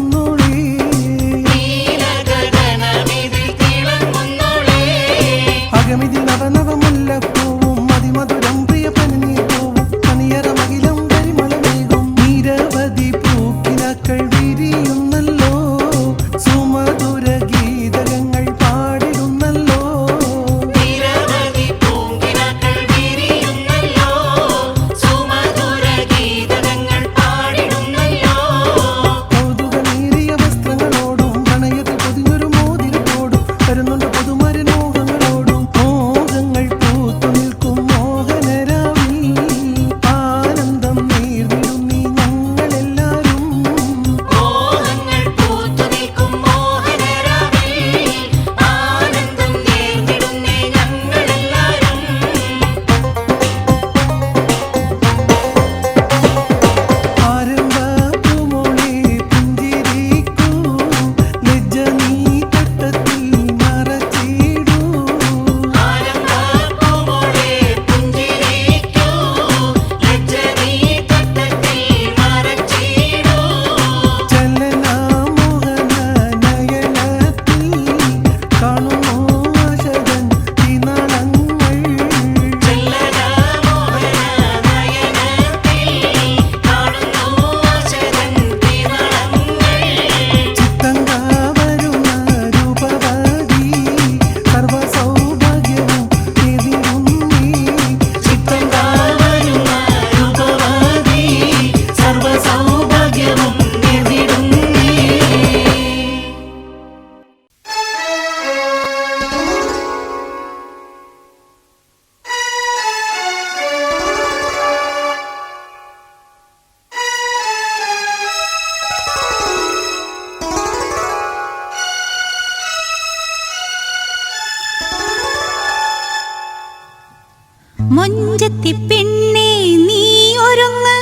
മൊഞ്ചത്തി പെണ്ണേ നീ ഒരുങ്ങ്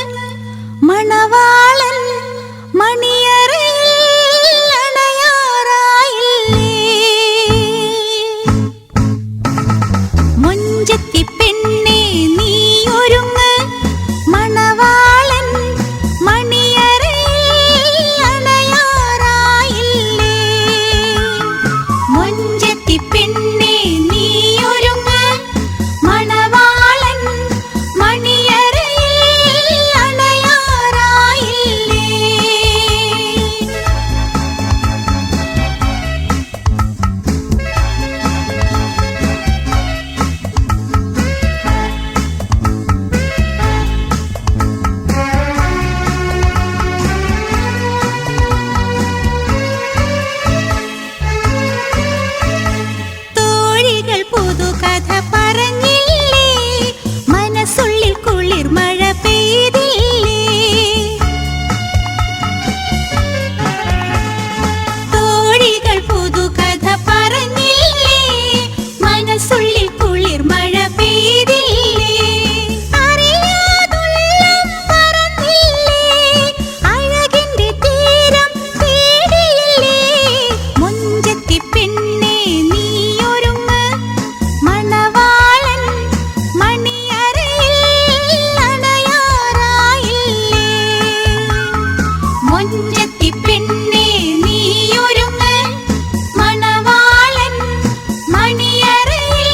മണവാളൻ മണിയറയിൽ അണയാറായില്ലേ മൊഞ്ചത്തി പെണ്ണേ നീ ഒരുങ്ങ് മണവാളൻ മണിയറയിൽ അണയാറായില്ലേ മൊഞ്ചത്തി പെണ്ണേ നീ ഒരുങ്ങ് മണവാളൻ മണിയറയിൽ അണയാറായില്ലേ തോഴികൾ പുതുകഥ പറഞ്ഞില്ലേ മനസ്സുള്ളിൽ കുളിർ മഴ പെയ്തില്ലേ തോഴികൾ പുതുകഥ പറഞ്ഞില്ലേ മനസ്സുള്ളിൽ കുളിർ മഴ പെയ്തില്ലേ അറിയാതുള്ളം പറന്നില്ലേ അഴകിന്റെ തീരം തേടിയില്ലേ മൊഞ്ചത്തി പെണ്ണേ നീ ഒരുങ്ങ് മണവാളൻ മണിയറയിൽ അണയാറായില്ലേ മൊഞ്ചത്തി പെണ്ണേ നീ ഒരുങ്ങ് മണവാളൻ മണിയറയിൽ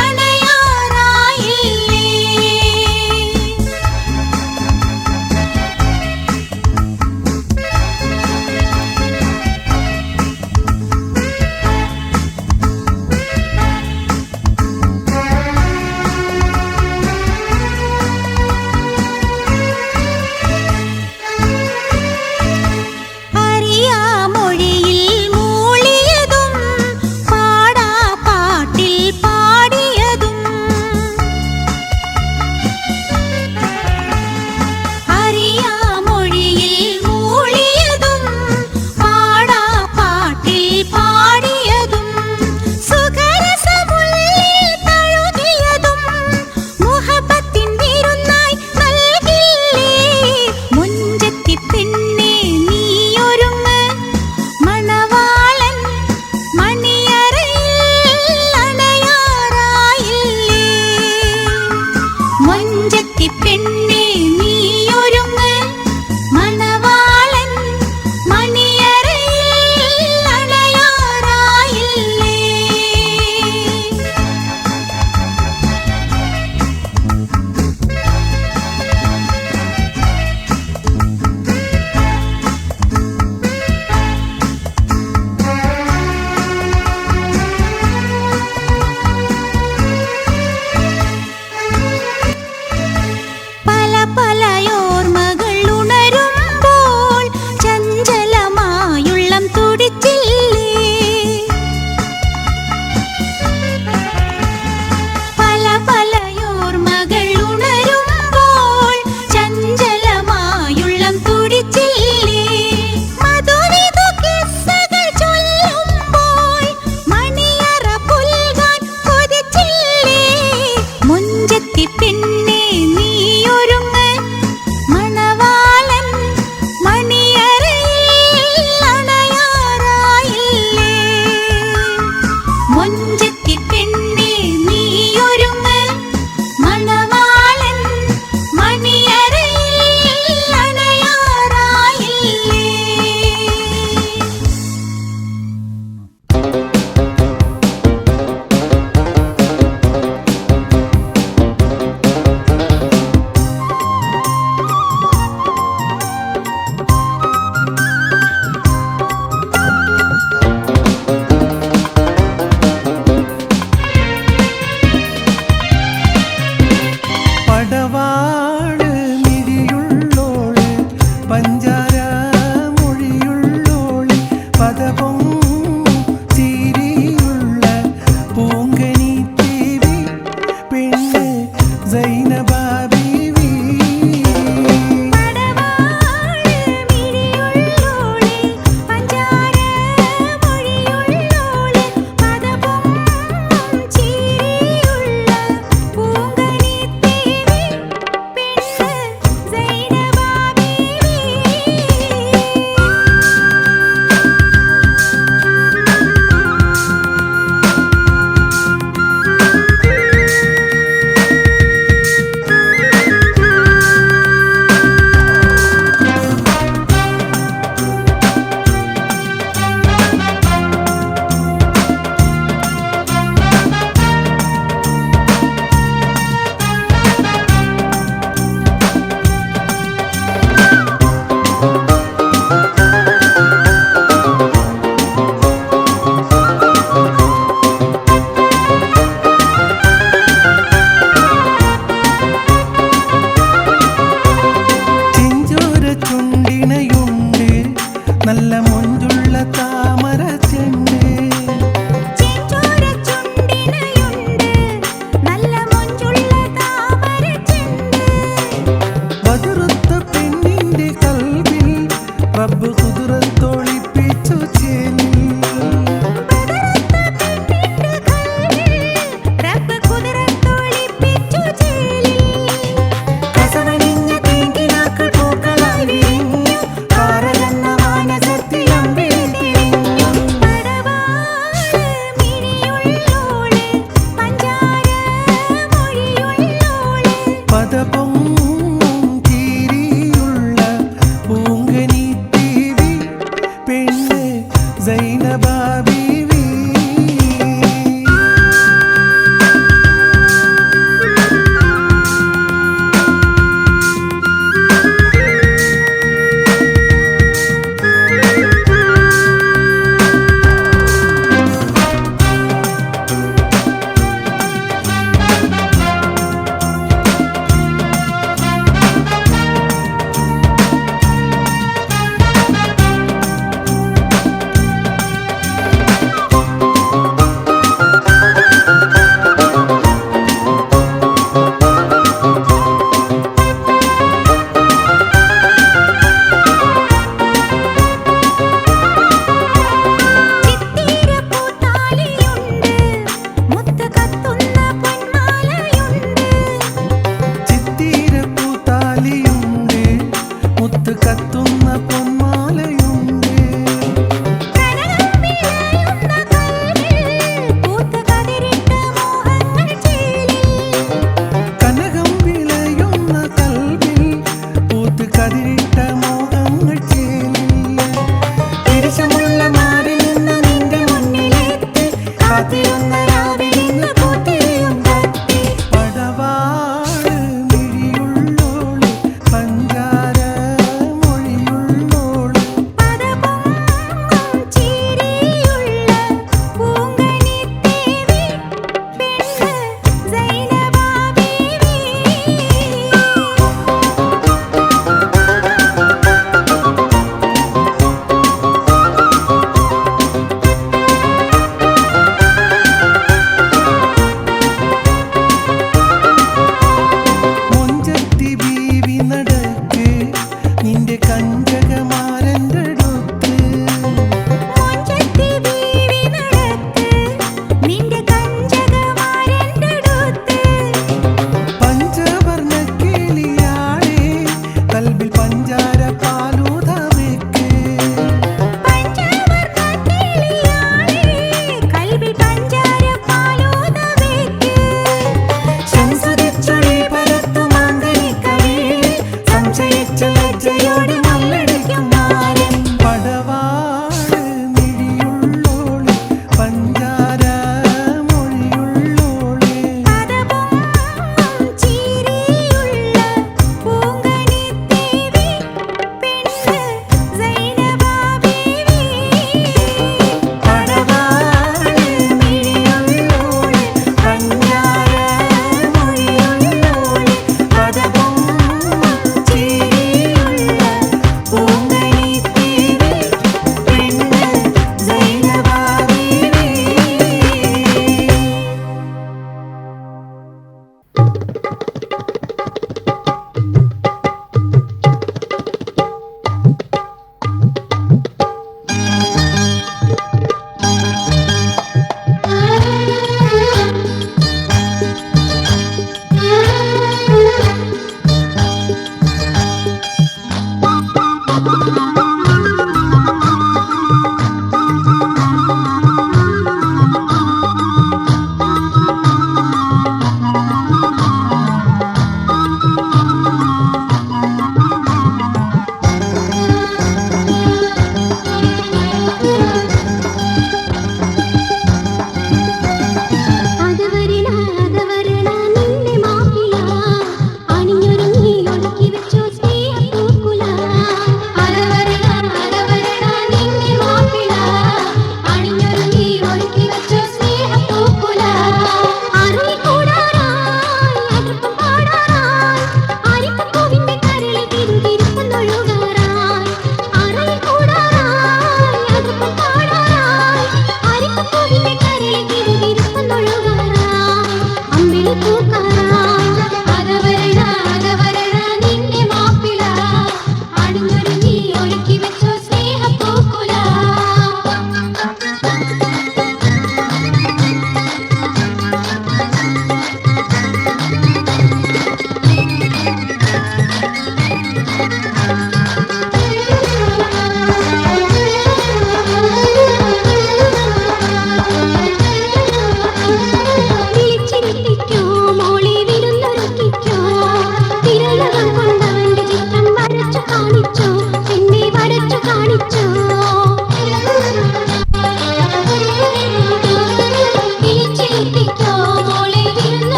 അണയാറായില്ലേ നല്ല മൊഞ്ചുള്ള താമര ചെണ്ട് ചെഞ്ചോര ചുണ്ടിനയുണ്ട് നല്ല മൊഞ്ചുള്ള താമരച്ചെണ്ട് വതുറുത്ത പെണ്ണിന്റെ കൽവിൽ റബ്ബ് കുതിരത്തൊളിപ്പിച്ചു ചേലിൽ റബ്ബ് കുതിരത്തൊളിപ്പിച്ചു ചേലിൽ കസവണിഞ്ഞ തേങ്കിനാക്കൾ പൂക്കളായി വിരിഞ്ഞു കാറലെന്ന മാനസത്തിൽ അമ്പിളി തിരിഞ്ഞു പടവാള് മിഴിയുള്ളോള് പഞ്ചാര മൊഴിയുള്ളോള് പദപൊങ്ങും കീരിയുള്ള പൂങ്കനി ദേവി പെണ്ണ് സൈനബാബി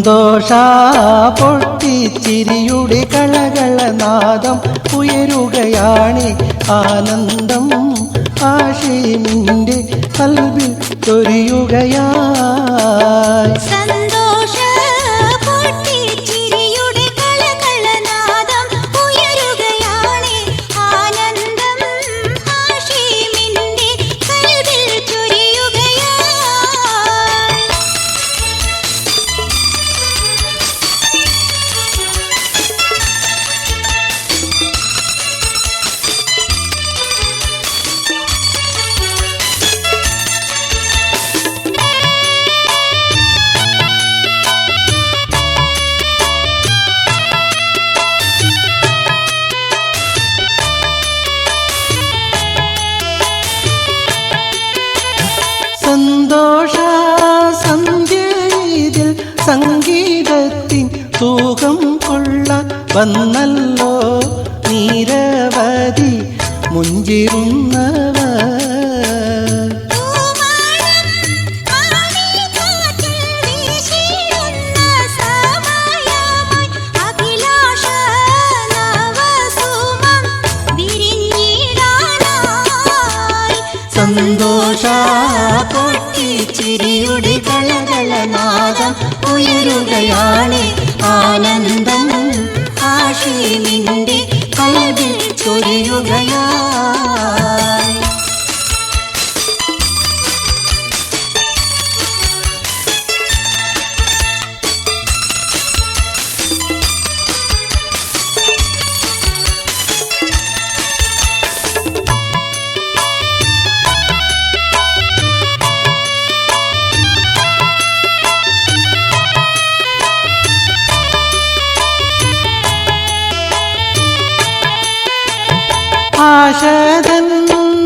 സന്തോഷ പൊട്ടിച്ചിരിയുടെ കളകളനാദം ഉയരുകയാണ് ആനന്ദം ആശീമിൻ്റെ കൽവിൽ ചൊരിയുകയായി സന്തോഷ പൊട്ടിച്ചിരിയുടെ കളകളനാദം ഉയരുകയാണ് ആനന്ദം ഹാഷിമിന്റെ കൽവിൽ ചൊരിയുകയായി. സന്തോഷ സന്ധ്യയിൽ സംഗീതത്തിൻ സുഖം കൊള്ളാൻ വന്നല്ലോ നിരവധി മുഞ്ചിരുന്നവർ. സന്തോഷ പൊട്ടിച്ചിരിയുടെ കളകളനാദം ഉയരുകയാണ് ആനന്ദം ഹാഷിമിന്റെ കൽവിൽ ചൊരിയുകയായി. ആശതൻ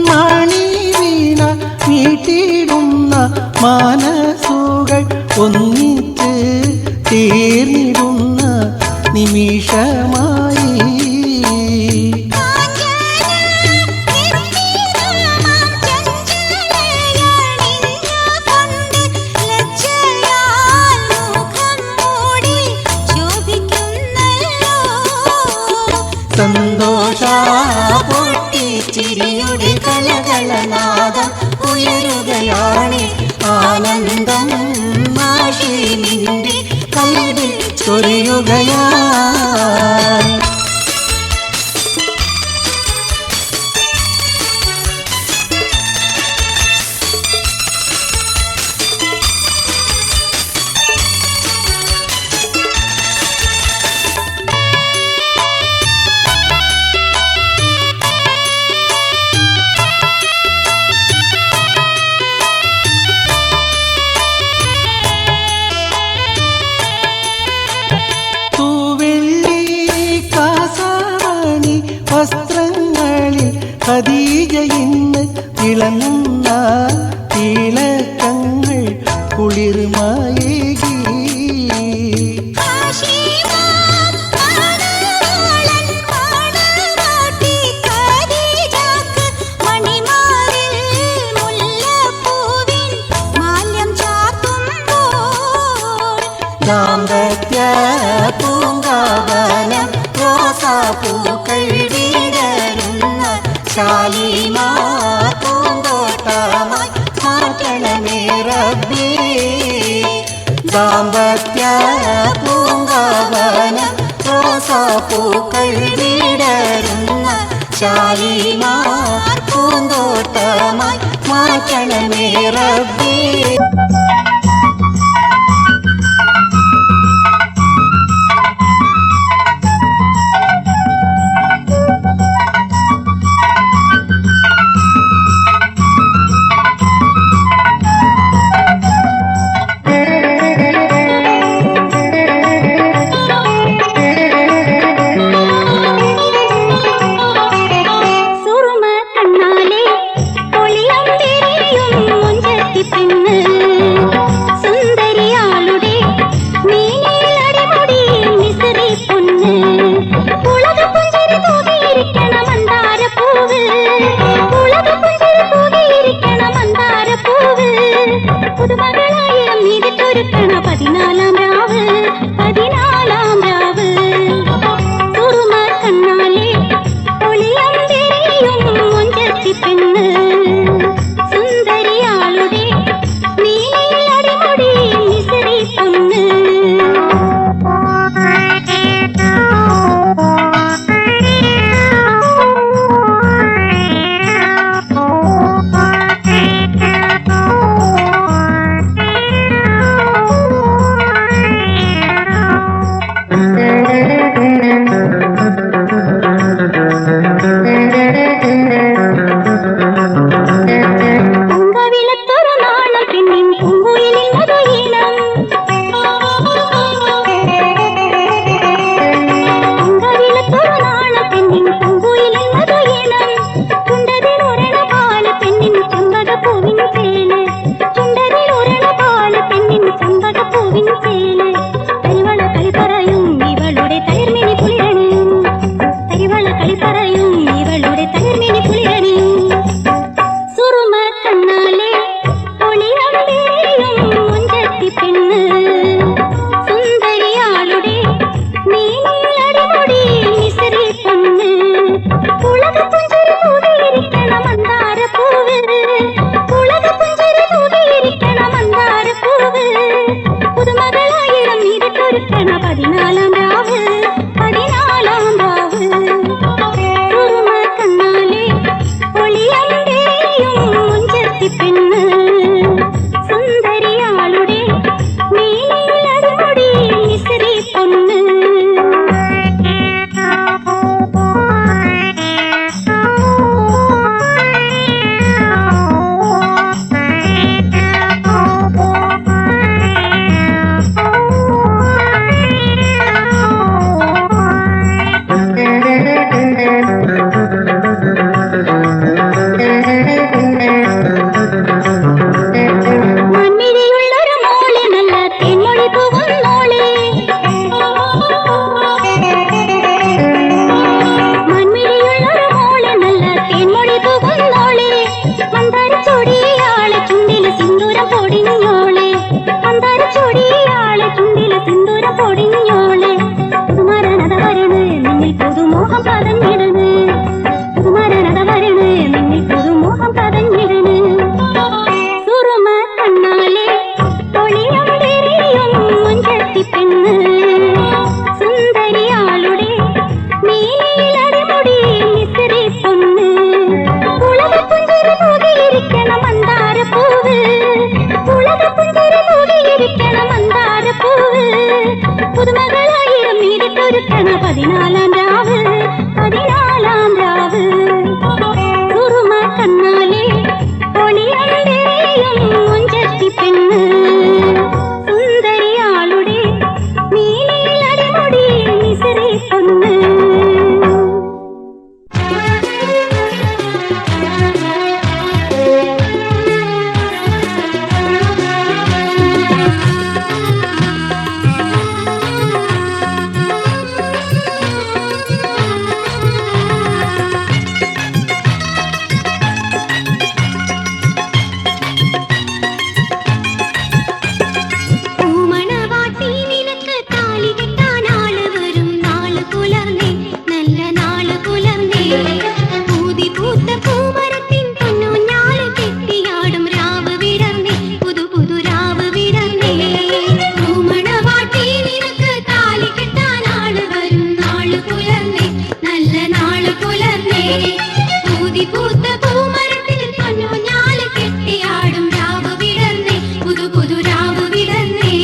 മണി വീണ മീട്ടിടുന്ന മനസ്സുകൾ ഒന്നിച്ച് തീർന്നിടുന്ന നിമിഷമായി. സന്തോഷ പൊട്ടിച്ചിരിയുടെ കളകളനാദം ഉയരുകയാണ് ആനന്ദം ഹാഷിമിന്റെ കൽവിൽ ചൊരിയുകയായി. വസ്ത്രങ്ങളിൽ ഖദീജ ഇന്ന് തിളങ്ങുന്ന തിളക്കങ്ങൾ കുളിർമയേകി. ദാമ്പത്യ പൂങ്കാവനം റോസാപ്പൂക്കൾ വിടരുന്ന ശാലിമാ പൂന്തോട്ടമായി മാറ്റണമേ റബ്ബേ. ദാമ്പത്യ പൂങ്കാവനം റോസാപ്പൂക്കൾ വിടരുന്ന ശാലിമാ പൂന്തോട്ടമായി മാറ്റണമേ റബ്ബേ. പുതുമകളായ നീതിച്ചൊരുക്കണ 14 രാവ് ഉലക പുഞ്ചിരി തൂകിയിരിക്കണ മന്ദാരപ്പൂവ് ഉലക പുഞ്ചിരി തൂകിയിരിക്കണ മന്ദാരപ്പൂവ് പുതുമകളായിരം നീരിട്ടൊരുക്കണ 14-ാം രാവ് 14-ാം രാവ് കുറുമ കണ്ണാലെ ഒളിയമ്പേയും മുഞ്ചത്തി പെണ്ണ് സുന്ദരിയാളുടെ നീലടിമുടി മിശ്രി പൊന്ന് മണ്ണിരയുള്ളൊരു മോളെ നല്ല തെന്മൊഴി തൂകുന്നോളെ മണ്ണിരയുള്ളൊരു മോളെ നല്ല തെന്മൊഴി തൂകുന്നോളെ മന്ദാരച്ചൊടിയാളെ ചുണ്ടിലെ സിന്ദൂരം പൊടിഞ്ഞോളെ മന്ദാരച്ചൊടിയാളെ ചുണ്ടിലെ സിന്ദൂരം പൊടിഞ്ഞോളെ പുതുമരണത വരണ് നിന്നിൽ പുതുമോഹം പതഞ്ഞിടണ് പുതുമരണത വരണ് നിന്നിൽ പുതുമോഹം പതഞ്ഞിടണ് സുറുമ കണ്ണാലെ ഒളിയമ്പെറിയും മുഞ്ചത്തി പെണ്ണ് സുന്ദരിയാളുടെ നീലടിമുടി മിശ്രി പൊന്ന് ഉലക പുഞ്ചിരി തൂകിയിരിക്കണ മന്ദാരപ്പൂവ് ഉലക പുഞ്ചിരി തൂകിയിരിക്കണ മന്ദാരപ്പൂവ് പുതുമകളായിരം നീരിട്ടൊരുക്കണ 14-ാം രാവ് 14-ാം രാവ് കുറുമ കണ്ണാലെ ഒളിയമ്പെറിയും മുഞ്ചത്തി പെണ്ണ് സുന്ദരിയാളുടെ നീലടിമുടി മിശ്രി പൊന്ന് പൂമണവാട്ടി നിനക്ക് താലി കെട്ടാനാള് വരും നാള് പുലർന്നേ നല്ല നാള് പുലർന്നേ പൂതി പൂത്ത പൂമരത്തിൻ പൊന്നൂഞ്ഞാല് കെട്ടിയാടും രാവ് വിടർന്നേ പുതു പുതു രാവ് വിടർന്നേ പൂമണവാട്ടി നിനക്ക് താലി കെട്ടാനാള് വരും നാള് പുലർന്നേ നല്ല നാള് പുലർന്നേ പൂതി പൂത്ത പൂമരത്തിൻ പൊന്നൂഞ്ഞാല് കെട്ടിയാടും രാവ് വിടർന്നേ പുതു പുതു രാവ് വിടർന്നേ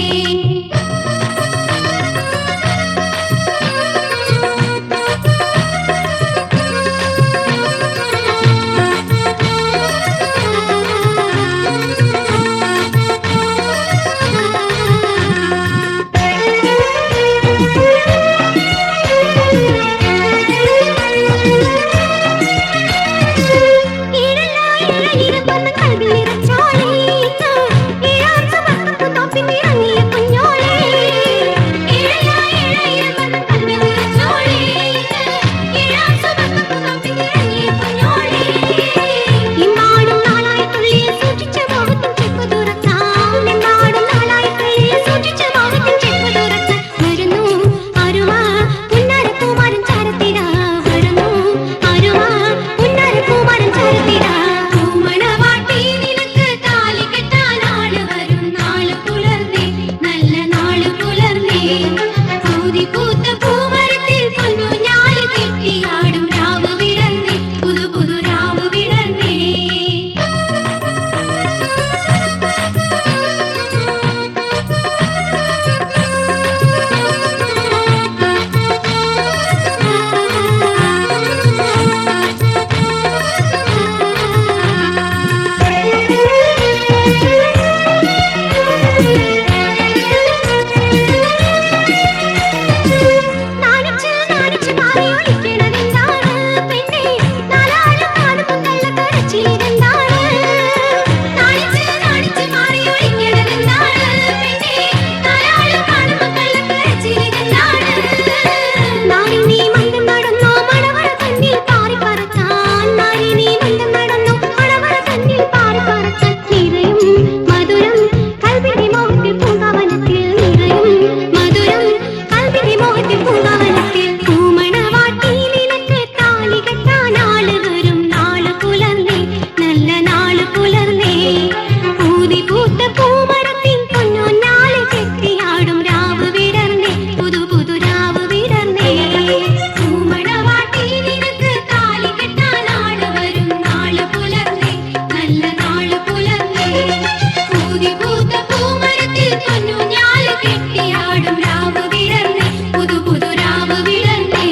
കെട്ടിയാടും രാവ് വിടർന്നേ പുതു പുതു രാവ് വിടർന്നേ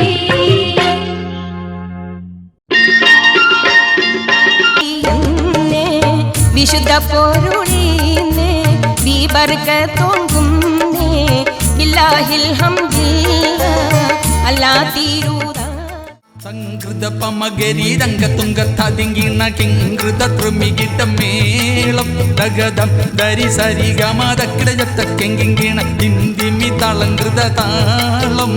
വിശുദ്ധ പൊരുളീന്നേ ബർക്കത്തോങ്കുന്നേ ബില്ലാഹിൽ ഹംദില്ല അല്ലാ തീരൂതാ സംകൃത പമഗരി രംഗതുംഗ തതിങ്കിണ കിങ്കൃത ത്രിമികിട്ട മേളം ദഗദം ദരി സരി ഗമ ദക്കിട ജത്ത കെങ്കിങ്കിണ ഇന്ദിമി തളങ്കൃത താളം